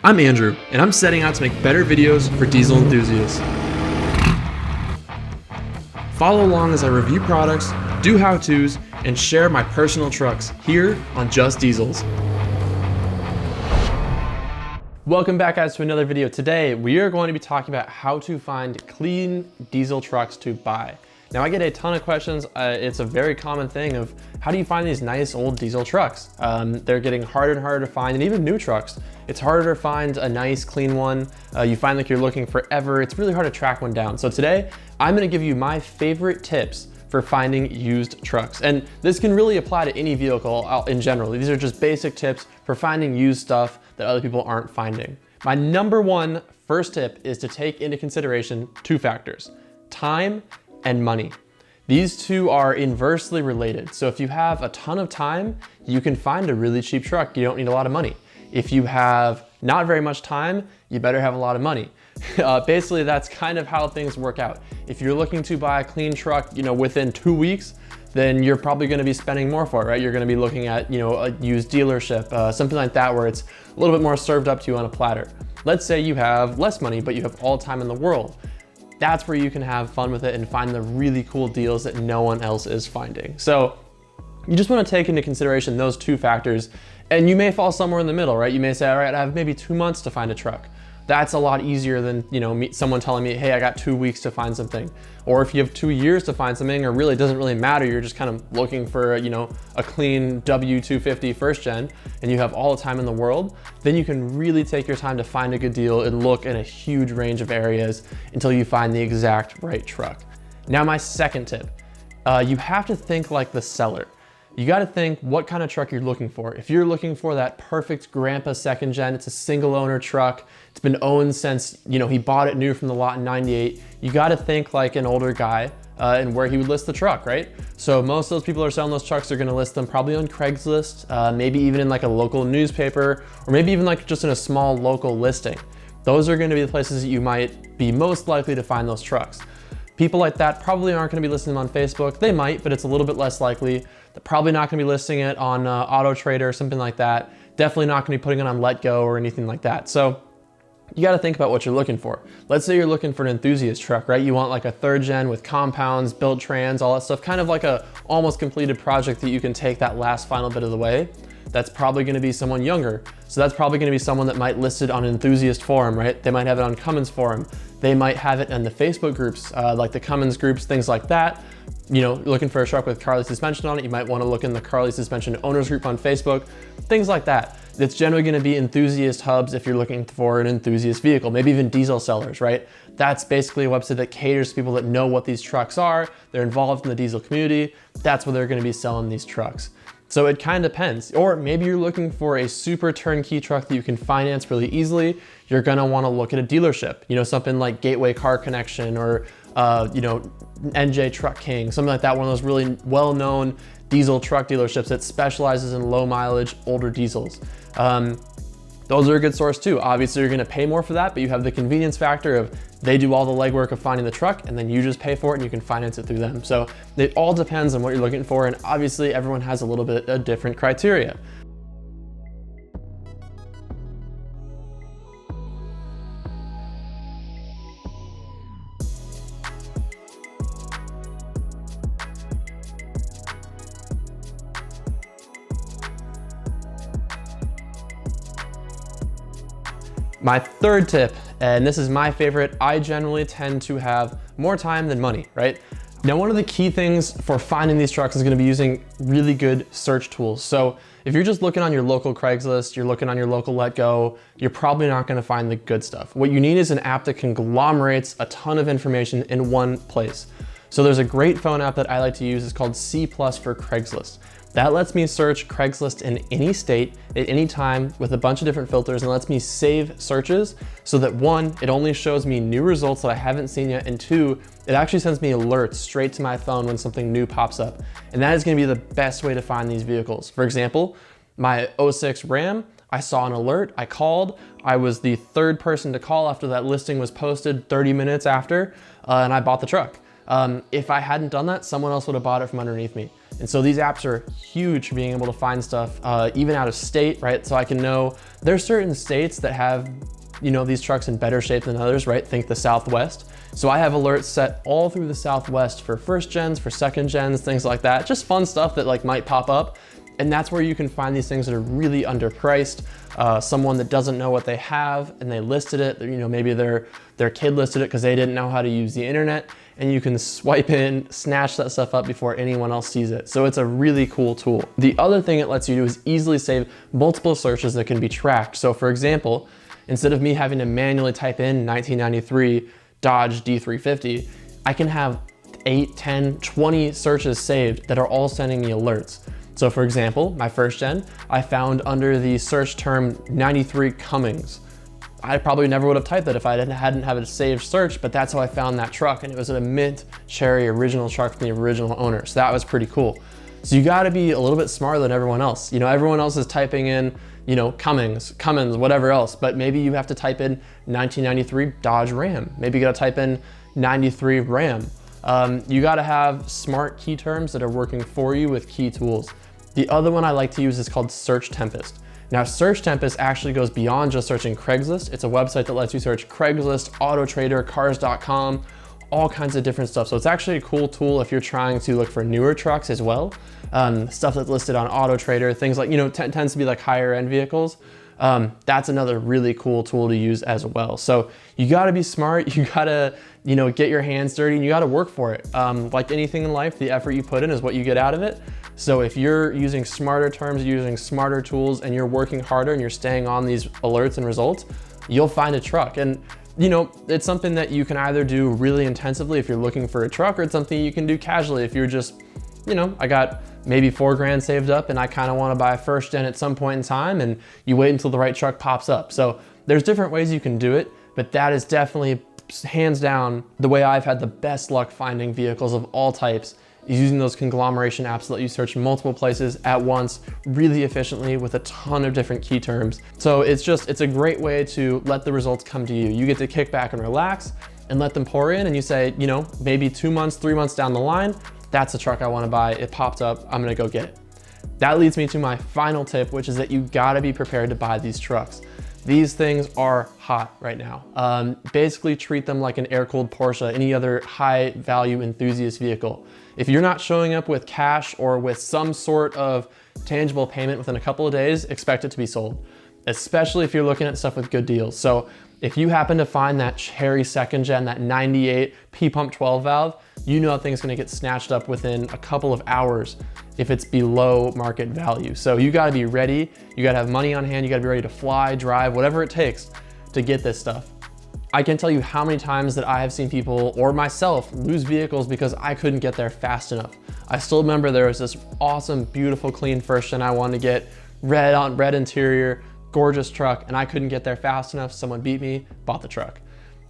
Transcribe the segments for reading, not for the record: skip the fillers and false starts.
I'm Andrew, and I'm setting out to make better videos for diesel enthusiasts. Follow along as I review products, do how-tos, and share my personal trucks here on Just Diesels. Welcome back, guys, to another video. Today, we are going to be talking about how to find clean diesel trucks to buy. Now, I get a ton of questions. It's a very common thing of how do you find these nice old diesel trucks? They're getting harder and harder to find, and even new trucks. It's harder to find a nice, clean one. You find like you're looking forever. It's really hard to track one down. So today, I'm gonna give you my favorite tips for finding used trucks. And this can really apply to any vehicle in general. These are just basic tips for finding used stuff that other people aren't finding. My number one first tip is to take into consideration two factors: time and money. These two are inversely related. So if you have a ton of time, you can find a really cheap truck. You don't need a lot of money. If you have not very much time, you better have a lot of money. Basically, that's kind of how things work out. If you're looking to buy a clean truck, within 2 weeks, then you're probably gonna be spending more for it, right? You're gonna be looking at, a used dealership, something like that, where it's a little bit more served up to you on a platter. Let's say you have less money, but you have all time in the world. That's where you can have fun with it and find the really cool deals that no one else is finding. So you just want to take into consideration those two factors, and you may fall somewhere in the middle, right? You may say, all right, I have maybe 2 months to find a truck. That's a lot easier than, someone telling me, hey, I got 2 weeks to find something. Or if you have 2 years to find something, or really it doesn't really matter, you're just kind of looking for, a clean W250 first gen, and you have all the time in the world, then you can really take your time to find a good deal and look in a huge range of areas until you find the exact right truck. Now, my second tip, you have to think like the seller. You got to think what kind of truck you're looking for. If you're looking for that perfect grandpa second gen, it's a single owner truck, it's been owned since, he bought it new from the lot in '98, you got to think like an older guy and where he would list the truck, right? So most of those people who are selling those trucks are going to list them probably on Craigslist, maybe even in like a local newspaper, or maybe even like just in a small local listing. Those are going to be the places that you might be most likely to find those trucks. People like that probably aren't going to be listing them on Facebook. They might, but it's a little bit less likely. They're probably not going to be listing it on Auto Trader or something like that. Definitely not going to be putting it on Let Go or anything like that. So you got to think about what you're looking for. Let's say you're looking for an enthusiast truck, right? You want like a third gen with compounds, built trans, all that stuff, kind of like a almost completed project that you can take that last final bit of the way. That's probably going to be someone younger. So that's probably going to be someone that might list it on an enthusiast forum, right? They might have it on Cummins forum. They might have it in the Facebook groups, like the Cummins groups, things like that. Looking for a truck with Carly suspension on it, you might want to look in the Carly suspension owners group on Facebook, things like that. It's generally going to be enthusiast hubs if you're looking for an enthusiast vehicle, maybe even diesel sellers, right? That's basically a website that caters to people that know what these trucks are. They're involved in the diesel community. That's where they're going to be selling these trucks. So it kind of depends. Or maybe you're looking for a super turnkey truck that you can finance really easily. You're gonna wanna look at a dealership, something like Gateway Car Connection or NJ Truck King, something like that, one of those really well-known diesel truck dealerships that specializes in low mileage, older diesels. Those are a good source too. Obviously, you're gonna pay more for that, but you have the convenience factor of they do all the legwork of finding the truck, and then you just pay for it and you can finance it through them. So it all depends on what you're looking for, and obviously everyone has a little bit of different criteria. My third tip, and this is my favorite, I generally tend to have more time than money, right? Now, one of the key things for finding these trucks is gonna be using really good search tools. So if you're just looking on your local Craigslist, you're looking on your local Let Go, you're probably not gonna find the good stuff. What you need is an app that conglomerates a ton of information in one place. So there's a great phone app that I like to use. It's called C+ for Craigslist. That lets me search Craigslist in any state at any time with a bunch of different filters, and lets me save searches so that one, it only shows me new results that I haven't seen yet, and two, it actually sends me alerts straight to my phone when something new pops up. And that is gonna be the best way to find these vehicles. For example, my '06 Ram, I saw an alert, I called, I was the third person to call after that listing was posted 30 minutes after, and I bought the truck. If I hadn't done that, someone else would have bought it from underneath me. And so these apps are huge for being able to find stuff, even out of state, right? So I can know there's certain states that have, you know, these trucks in better shape than others, right? Think the Southwest. So I have alerts set all through the Southwest for first gens, for second gens, things like that. Just fun stuff that like might pop up. And that's where you can find these things that are really underpriced. Someone that doesn't know what they have and they listed it, you know, maybe their kid listed it because they didn't know how to use the internet, and you can swipe in, snatch that stuff up before anyone else sees it. So it's a really cool tool. The other thing it lets you do is easily save multiple searches that can be tracked. So for example, instead of me having to manually type in 1993 Dodge D350, I can have 8, 10, 20 searches saved that are all sending me alerts. So for example, my first gen, I found under the search term 93 Cummings. I probably never would have typed that if I hadn't had a saved search, but that's how I found that truck, and it was a mint cherry original truck from the original owner. So that was pretty cool. So you gotta be a little bit smarter than everyone else. You know, everyone else is typing in, you know, Cummins, whatever else, but maybe you have to type in 1993 Dodge Ram. Maybe you gotta type in 93 Ram. You gotta have smart key terms that are working for you with key tools. The other one I like to use is called Search Tempest. Now, Search Tempest actually goes beyond just searching Craigslist. It's a website that lets you search Craigslist, Auto Trader, Cars.com, all kinds of different stuff. So it's actually a cool tool if you're trying to look for newer trucks as well. Stuff that's listed on Auto Trader, things like, you know, tends to be like higher end vehicles. That's another really cool tool to use as well. So you gotta be smart, you gotta, you know, get your hands dirty, and you gotta work for it. Like anything in life, the effort you put in is what you get out of it. So if you're using smarter terms, using smarter tools, and you're working harder and you're staying on these alerts and results, you'll find a truck. And you know, it's something that you can either do really intensively if you're looking for a truck, or it's something you can do casually if you're just, you know, I got maybe $4,000 saved up and I kind of want to buy a first gen at some point in time, and you wait until the right truck pops up. So there's different ways you can do it, but that is definitely hands down the way I've had the best luck finding vehicles of all types, is using those conglomeration apps that let you search multiple places at once really efficiently with a ton of different key terms. So it's a great way to let the results come to you. You get to kick back and relax and let them pour in, and you say, you know, maybe 2 months, 3 months down the line, that's the truck I want to buy. It popped up, I'm gonna go get it. That leads me to my final tip, which is that you gotta be prepared to buy these trucks. These things are hot right now. Basically treat them like an air-cooled Porsche, any other high value enthusiast vehicle. If you're not showing up with cash or with some sort of tangible payment within a couple of days, expect it to be sold, especially if you're looking at stuff with good deals. So if you happen to find that cherry second gen, that 98 P-pump 12 valve, you know that thing's gonna get snatched up within a couple of hours if it's below market value. So you gotta be ready, you gotta have money on hand, you gotta be ready to fly, drive, whatever it takes to get this stuff. I can't tell you how many times that I have seen people or myself lose vehicles because I couldn't get there fast enough. I still remember there was this awesome, beautiful, clean first gen I wanted to get, red interior, gorgeous truck, and I couldn't get there fast enough. Someone beat me, bought the truck.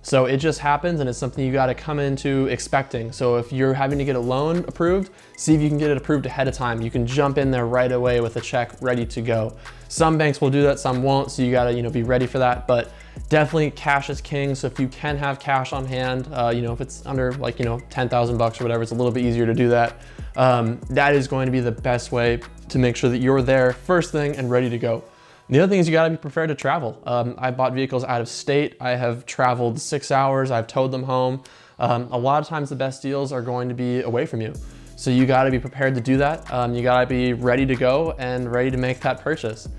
So it just happens, and it's something you gotta come into expecting. So if you're having to get a loan approved, see if you can get it approved ahead of time. You can jump in there right away with a check ready to go. Some banks will do that, some won't, so you gotta, you know, be ready for that. But definitely cash is king. So if you can have cash on hand, you know, if it's under like, you know, 10,000 bucks or whatever, it's a little bit easier to do that. That is going to be the best way to make sure that you're there first thing and ready to go. The other thing is you gotta be prepared to travel. I bought vehicles out of state. I have traveled 6 hours. I've towed them home. A lot of times the best deals are going to be away from you. So you gotta be prepared to do that. You gotta be ready to go and ready to make that purchase.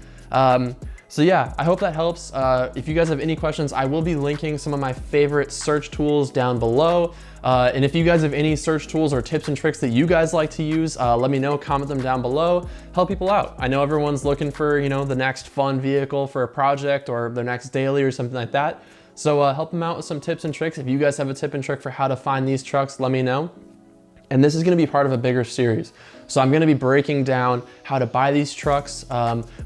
So yeah, I hope that helps. If you guys have any questions, I will be linking some of my favorite search tools down below. And if you guys have any search tools or tips and tricks that you guys like to use, let me know, comment them down below, help people out. I know everyone's looking for, you know, the next fun vehicle for a project or their next daily or something like that. So help them out with some tips and tricks. If you guys have a tip and trick for how to find these trucks, let me know. And this is gonna be part of a bigger series. So I'm gonna be breaking down how to buy these trucks,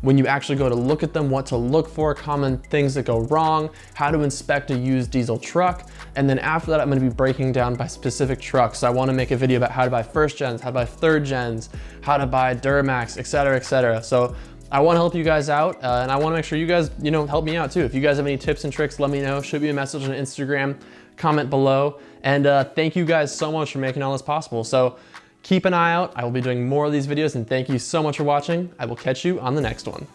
when you actually go to look at them, what to look for, common things that go wrong, how to inspect a used diesel truck. And then after that, I'm gonna be breaking down by specific trucks. So I wanna make a video about how to buy first gens, how to buy third gens, how to buy Duramax, et cetera, et cetera. So I want to help you guys out, and I want to make sure you guys, help me out too. If you guys have any tips and tricks, let me know. Shoot me a message on Instagram, comment below, and thank you guys so much for making all this possible. So keep an eye out. I will be doing more of these videos, and thank you so much for watching. I will catch you on the next one.